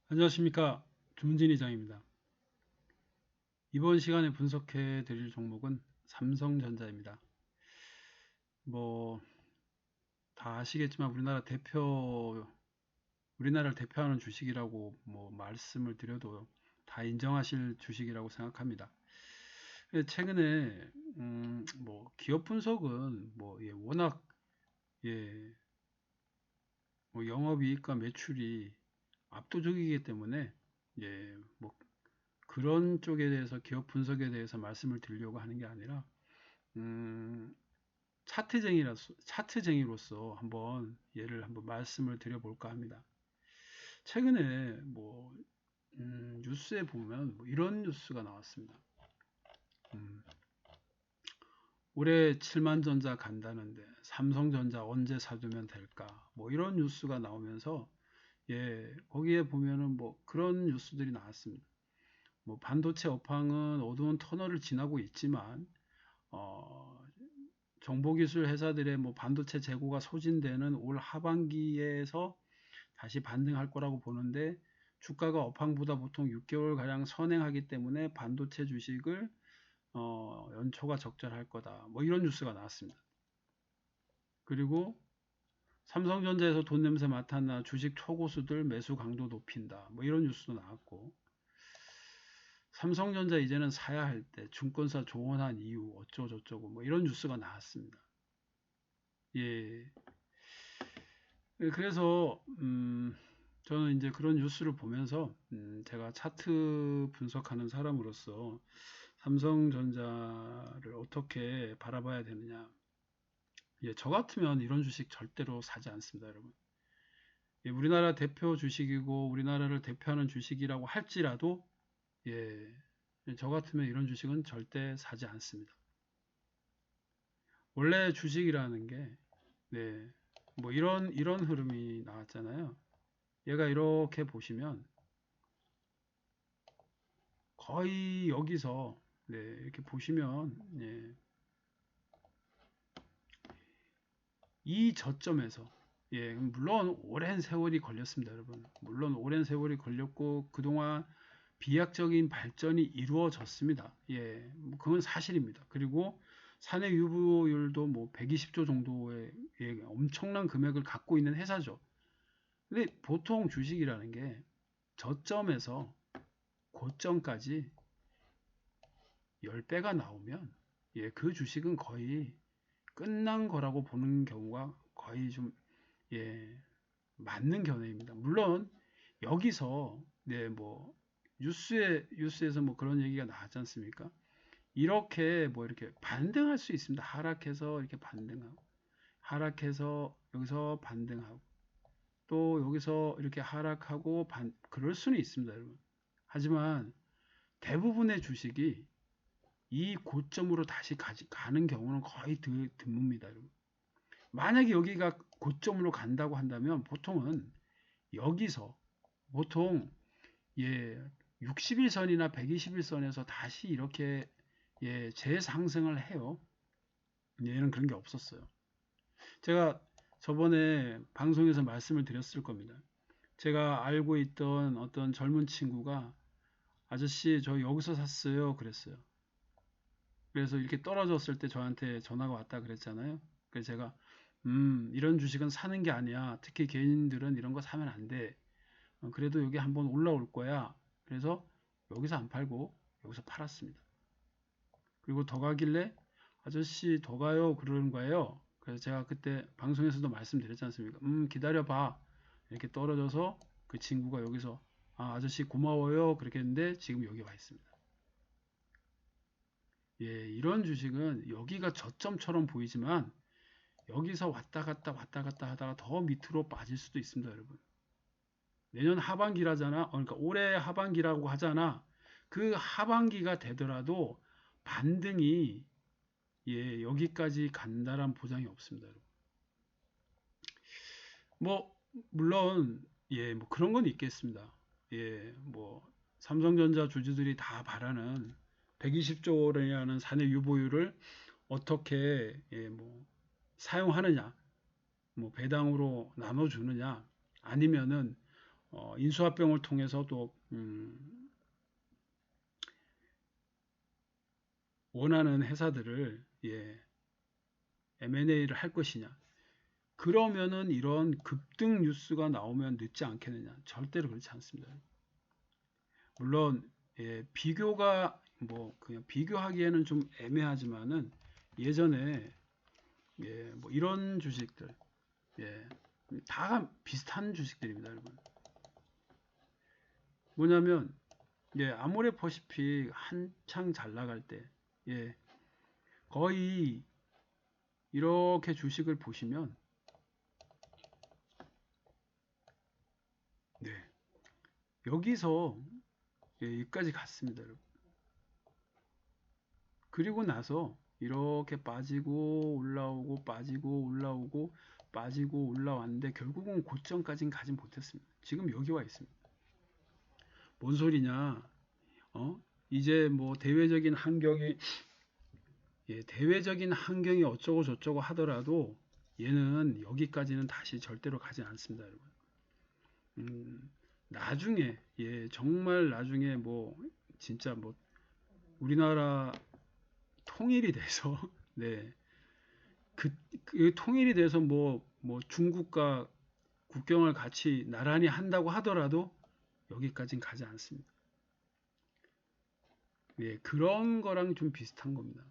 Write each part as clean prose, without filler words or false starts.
안녕하십니까. 주문진 이장입니다. 이번 시간에 분석해 드릴 종목은 삼성전자입니다. 뭐, 다 아시겠지만 우리나라를 대표하는 주식이라고 말씀을 드려도 다 인정하실 주식이라고 생각합니다. 최근에, 기업 분석은 워낙, 예, 영업이익과 매출이 압도적이기 때문에, 예, 뭐, 그런 쪽에 대해서 기업 분석에 대해서 말씀을 드리려고 하는 게 아니라 음, 차트쟁이로서 한번 말씀을 드려볼까 합니다. 최근에 뉴스에 보면 이런 뉴스가 나왔습니다. 음, 올해 7만 전자 간다는데 삼성전자 언제 사두면 될까? 이런 뉴스가 나오면서 거기에 보면은 그런 뉴스들이 나왔습니다. 반도체 업황은 어두운 터널을 지나고 있지만 어, 정보기술 회사들의 반도체 재고가 소진되는 올 하반기에서 다시 반등할 거라고 보는데 주가가 업황보다 보통 6개월가량 선행하기 때문에 반도체 주식을 연초가 적절할 거다. 이런 뉴스가 나왔습니다. 그리고 삼성전자에서 돈 냄새 맡았나 주식 초고수들 매수 강도 높인다. 이런 뉴스도 나왔고 삼성전자 이제는 사야 할 때 증권사 조언한 이유 어쩌고저쩌고 이런 뉴스가 나왔습니다. 예. 그래서 저는 이제 그런 뉴스를 보면서 제가 차트 분석하는 사람으로서 삼성전자를 어떻게 바라봐야 되느냐. 예, 저 같으면 이런 주식 절대로 사지 않습니다, 여러분. 예, 우리나라 대표 주식이고 우리나라를 대표하는 주식이라고 할지라도 예, 저 같으면 이런 주식은 절대 사지 않습니다. 원래 주식이라는 게 네, 이런 흐름이 나왔잖아요. 얘가 이렇게 보시면 거의 여기서 네, 이렇게 보시면 이 저점에서 물론 오랜 세월이 걸렸습니다, 여러분. 물론 오랜 세월이 걸렸고 그동안 비약적인 발전이 이루어졌습니다. 그건 사실입니다. 그리고 사내 유보율도 120조 정도의 엄청난 금액을 갖고 있는 회사죠. 근데 보통 주식이라는 게 저점에서 고점까지 10배가 나오면 그 주식은 거의 끝난 거라고 보는 경우가 거의 좀 맞는 견해입니다. 물론 여기서 뉴스에서 그런 얘기가 나왔지 않습니까? 이렇게 이렇게 반등할 수 있습니다. 하락해서 이렇게 반등하고 하락해서 여기서 반등하고 또 여기서 이렇게 하락하고 그럴 수는 있습니다, 여러분. 하지만 대부분의 주식이 이 고점으로 다시 가는 경우는 거의 드뭅니다, 여러분. 만약에 여기가 고점으로 간다고 한다면 보통은 여기서 보통 60일선이나 120일선에서 다시 이렇게 재상승을 해요. 얘는 그런 게 없었어요. 제가 저번에 방송에서 말씀을 드렸을 겁니다. 제가 알고 있던 어떤 젊은 친구가 아저씨 저 여기서 샀어요 그랬어요. 그래서 이렇게 떨어졌을 때 저한테 전화가 왔다 그랬잖아요. 그래서 제가 이런 주식은 사는 게 아니야. 특히 개인들은 이런 거 사면 안 돼. 그래도 여기 한번 올라올 거야. 그래서 여기서 안 팔고 여기서 팔았습니다. 그리고 더 가길래 아저씨 더 가요 그러는 거예요. 그래서 제가 그때 방송에서도 말씀드렸지 않습니까? 기다려봐. 이렇게 떨어져서 그 친구가 여기서 아저씨 고마워요 그렇게 했는데 지금 여기 와 있습니다. 이런 주식은 여기가 저점처럼 보이지만 여기서 왔다 갔다 왔다 갔다 하다가 더 밑으로 빠질 수도 있습니다, 여러분. 내년 하반기라잖아. 그러니까 올해 하반기라고 하잖아. 그 하반기가 되더라도 반등이 여기까지 간다란 보장이 없습니다, 여러분. 물론 그런 건 있겠습니다. 삼성전자 주주들이 다 바라는 120조 원이라는 사내 유보율을 어떻게 사용하느냐, 배당으로 나눠주느냐, 아니면은 인수합병을 통해서 또 원하는 회사들을 M&A를 할 것이냐. 그러면은 이런 급등 뉴스가 나오면 늦지 않겠느냐. 절대로 그렇지 않습니다. 물론 비교가 그냥 비교하기에는 좀 애매하지만은 예전에 뭐 이런 주식들 다 비슷한 주식들입니다, 여러분. 뭐냐면 아모레퍼시픽 한창 잘 나갈 때 거의 이렇게 주식을 보시면 여기서 여기까지 갔습니다, 여러분. 그리고 나서 이렇게 빠지고 올라오고 빠지고 올라오고 빠지고 올라왔는데 결국은 고점까지는 가지 못했습니다. 지금 여기 와 있습니다. 뭔 소리냐? 이제 뭐 대외적인 환경이 어쩌고 저쩌고 하더라도 얘는 여기까지는 다시 절대로 가지 않습니다, 여러분. 나중에 정말 나중에 뭐 진짜 뭐 우리나라 통일이 돼서 그 통일이 돼서 뭐 중국과 국경을 같이 나란히 한다고 하더라도 여기까지는 가지 않습니다. 그런 거랑 좀 비슷한 겁니다.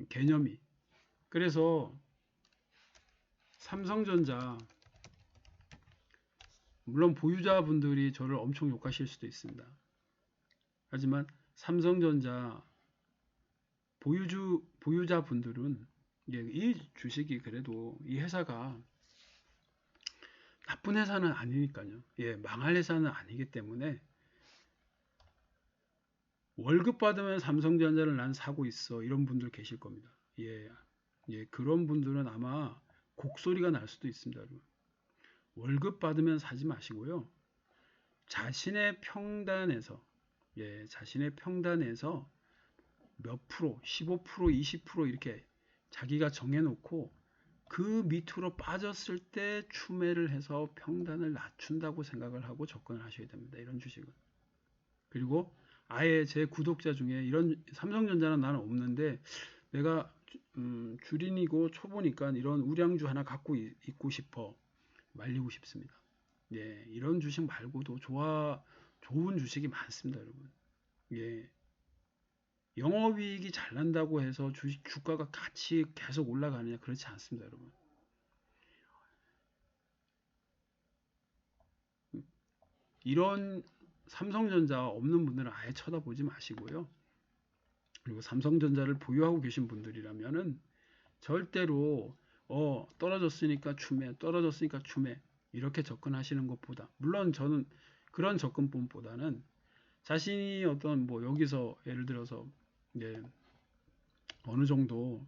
개념이. 그래서 삼성전자 물론 보유자분들이 저를 엄청 욕하실 수도 있습니다. 하지만 삼성전자 보유자분들은 이 주식이 그래도 이 회사가 나쁜 회사는 아니니까요. 망할 회사는 아니기 때문에 월급 받으면 삼성전자를 난 사고 있어. 이런 분들 계실 겁니다. 그런 분들은 아마 곡소리가 날 수도 있습니다. 여러분. 월급 받으면 사지 마시고요. 자신의 평단에서 몇 프로, 15%, 20% 이렇게 자기가 정해놓고 그 밑으로 빠졌을 때 추매를 해서 평단을 낮춘다고 생각을 하고 접근을 하셔야 됩니다. 이런 주식은. 그리고 아예 제 구독자 중에 이런 삼성전자는 나는 없는데 내가 주린이고 초보니까 이런 우량주 하나 갖고 있고 싶어. 말리고 싶습니다. 이런 주식 말고도 좋은 주식이 많습니다, 여러분. 영업이익이 잘 난다고 해서 주가가 같이 계속 올라가느냐? 그렇지 않습니다, 여러분. 이런 삼성전자 없는 분들은 아예 쳐다보지 마시고요. 그리고 삼성전자를 보유하고 계신 분들이라면은 절대로 떨어졌으니까 추매 이렇게 접근하시는 것보다 물론 저는 그런 접근법보다는 자신이 어떤 뭐 여기서 예를 들어서 어느 정도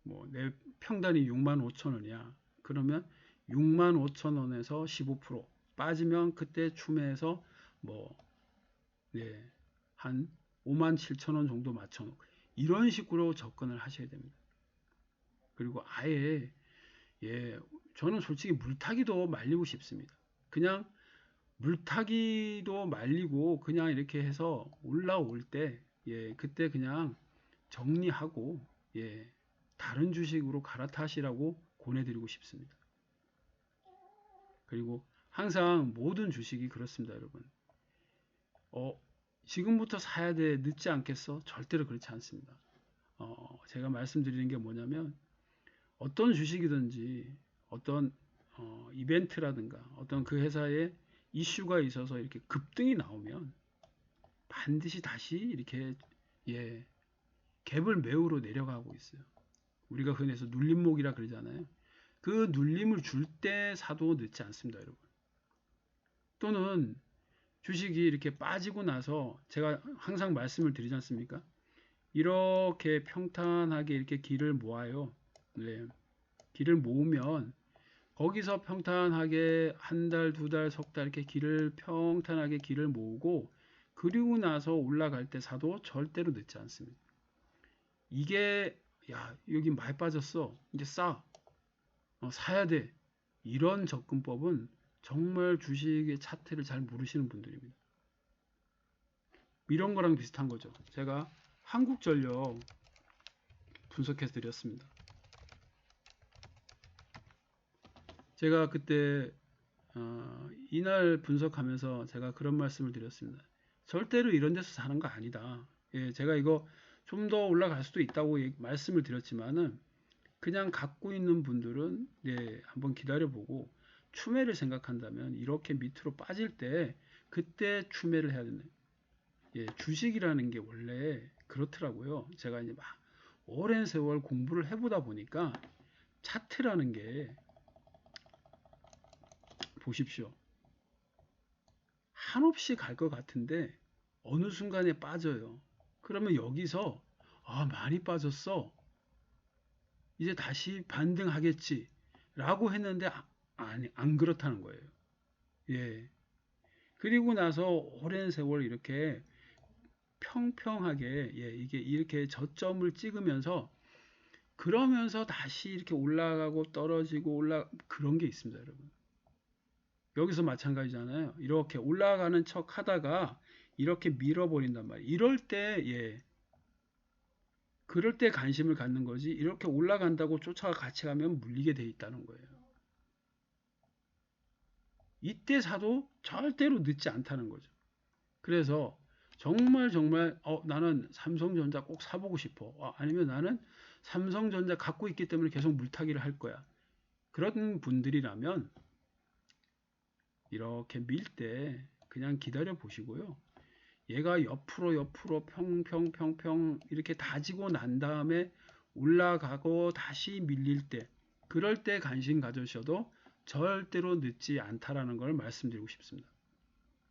뭐 내 평단이 65,000원이야. 그러면 65,000원에서 15% 빠지면 그때 추매해서 뭐 한 57,000원 정도 맞춰놓고 이런 식으로 접근을 하셔야 됩니다. 그리고 아예 저는 솔직히 물타기도 말리고 싶습니다. 그냥 물타기도 말리고 그냥 이렇게 해서 올라올 때 그때 그냥 정리하고 다른 주식으로 갈아타시라고 권해드리고 싶습니다. 그리고 항상 모든 주식이 그렇습니다, 여러분. 지금부터 사야 돼, 늦지 않겠어? 절대로 그렇지 않습니다. 제가 말씀드리는 게 뭐냐면 어떤 주식이든지 어떤 이벤트라든가 어떤 그 회사에 이슈가 있어서 이렇게 급등이 나오면 반드시 다시 이렇게 갭을 매우로 내려가고 있어요. 우리가 흔해서 눌림목이라 그러잖아요. 그 눌림을 줄 때 사도 늦지 않습니다, 여러분. 또는 주식이 이렇게 빠지고 나서 제가 항상 말씀을 드리지 않습니까? 이렇게 평탄하게 이렇게 길을 모아요. 길을 모으면 거기서 평탄하게 한 달, 두 달, 석 달 이렇게 평탄하게 길을 모으고 그리고 나서 올라갈 때 사도 절대로 늦지 않습니다. 이게 여기 많이 빠졌어. 이제 사야 돼. 이런 접근법은 정말 주식의 차트를 잘 모르시는 분들입니다. 이런 거랑 비슷한 거죠. 제가 한국전력 분석해 드렸습니다. 제가 그때 이날 분석하면서 제가 그런 말씀을 드렸습니다. 절대로 이런 데서 사는 거 아니다. 예, 제가 이거 좀 더 올라갈 수도 있다고 말씀을 드렸지만은 그냥 갖고 있는 분들은 예, 한번 기다려보고 추매를 생각한다면 이렇게 밑으로 빠질 때 그때 추매를 해야 된다. 예, 주식이라는 게 원래 그렇더라고요. 제가 이제 막 오랜 세월 공부를 해보다 보니까 차트라는 게 보십시오. 한없이 갈 것 같은데 어느 순간에 빠져요. 그러면 여기서 많이 빠졌어. 이제 다시 반등하겠지. 라고 했는데 아니, 안 그렇다는 거예요. 예. 그리고 나서 오랜 세월 이렇게 평평하게 이게 이렇게 저점을 찍으면서 그러면서 다시 이렇게 올라가고 떨어지고 그런 게 있습니다, 여러분. 여기서 마찬가지잖아요. 이렇게 올라가는 척 하다가 이렇게 밀어버린단 말이에요. 이럴 때 그럴 때 관심을 갖는 거지. 이렇게 올라간다고 쫓아가 같이 가면 물리게 돼 있다는 거예요. 이때 사도 절대로 늦지 않다는 거죠. 그래서 정말 나는 삼성전자 꼭 사보고 싶어. 아니면 나는 삼성전자 갖고 있기 때문에 계속 물타기를 할 거야. 그런 분들이라면 이렇게 밀 때 그냥 기다려 보시고요. 얘가 옆으로 평평 이렇게 다지고 난 다음에 올라가고 다시 밀릴 때 그럴 때 관심 가져셔도 절대로 늦지 않다라는 걸 말씀드리고 싶습니다.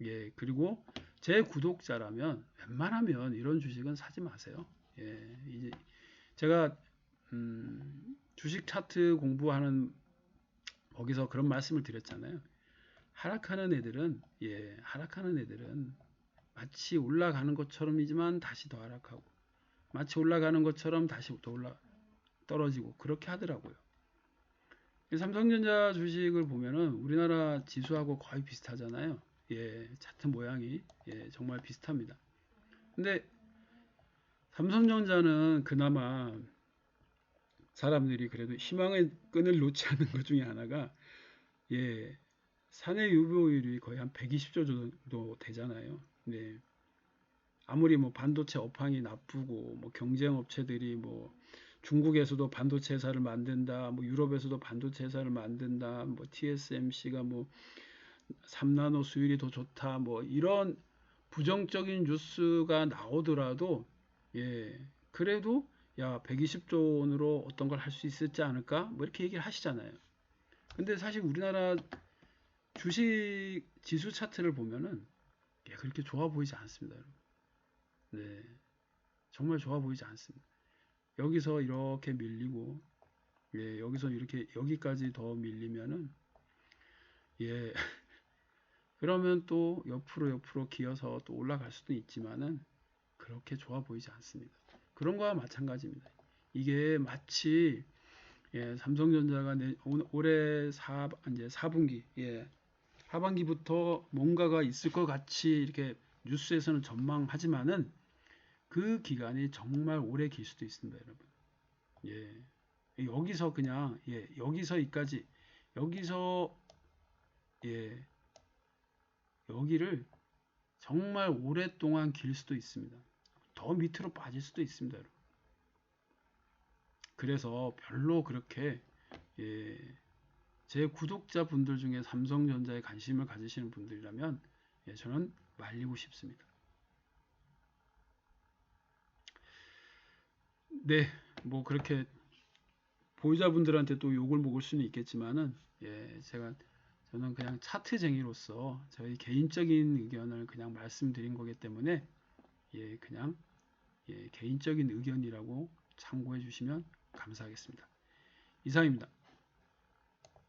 예, 그리고 제 구독자라면 웬만하면 이런 주식은 사지 마세요. 예, 이제 제가 주식 차트 공부하는 거기서 그런 말씀을 드렸잖아요. 하락하는 애들은 마치 올라가는 것처럼이지만 다시 더 하락하고 마치 올라가는 것처럼 다시 더 떨어지고 그렇게 하더라고요. 삼성전자 주식을 보면은 우리나라 지수하고 거의 비슷하잖아요. 예, 차트 모양이 정말 비슷합니다. 근데 삼성전자는 그나마 사람들이 그래도 희망의 끈을 놓지 않는 것 중에 하나가 사내 유보율이 거의 한 120조 정도 되잖아요. 네. 아무리 뭐 반도체 업황이 나쁘고 뭐 경쟁 업체들이 뭐 중국에서도 반도체 회사를 만든다, 뭐 유럽에서도 반도체 회사를 만든다, 뭐 TSMC가 뭐 3나노 수율이 더 좋다, 뭐 이런 부정적인 뉴스가 나오더라도 그래도 야 120조 원으로 어떤 걸 할 수 있었지 않을까? 뭐 이렇게 얘기를 하시잖아요. 근데 사실 우리나라 주식 지수 차트를 보면은 그렇게 좋아 보이지 않습니다, 여러분. 네, 정말 좋아 보이지 않습니다. 여기서 이렇게 밀리고, 여기서 이렇게 여기까지 더 밀리면은, 그러면 또 옆으로 기어서 또 올라갈 수도 있지만은 그렇게 좋아 보이지 않습니다. 그런 거와 마찬가지입니다. 이게 마치 삼성전자가 올해 이제 4분기, 하반기부터 뭔가가 있을 것 같이 이렇게 뉴스에서는 전망하지만은 그 기간이 정말 오래 길 수도 있습니다, 여러분. 여기서 그냥 여기서 여기서 예, 여기를 정말 오랫동안 길 수도 있습니다. 더 밑으로 빠질 수도 있습니다, 여러분. 그래서 별로 그렇게 제 구독자분들 중에 삼성전자에 관심을 가지시는 분들이라면 저는 말리고 싶습니다. 네, 뭐 그렇게 보유자분들한테 또 욕을 먹을 수는 있겠지만은 저는 그냥 차트쟁이로서 저희 개인적인 의견을 그냥 말씀드린 거기 때문에 그냥 개인적인 의견이라고 참고해 주시면 감사하겠습니다. 이상입니다.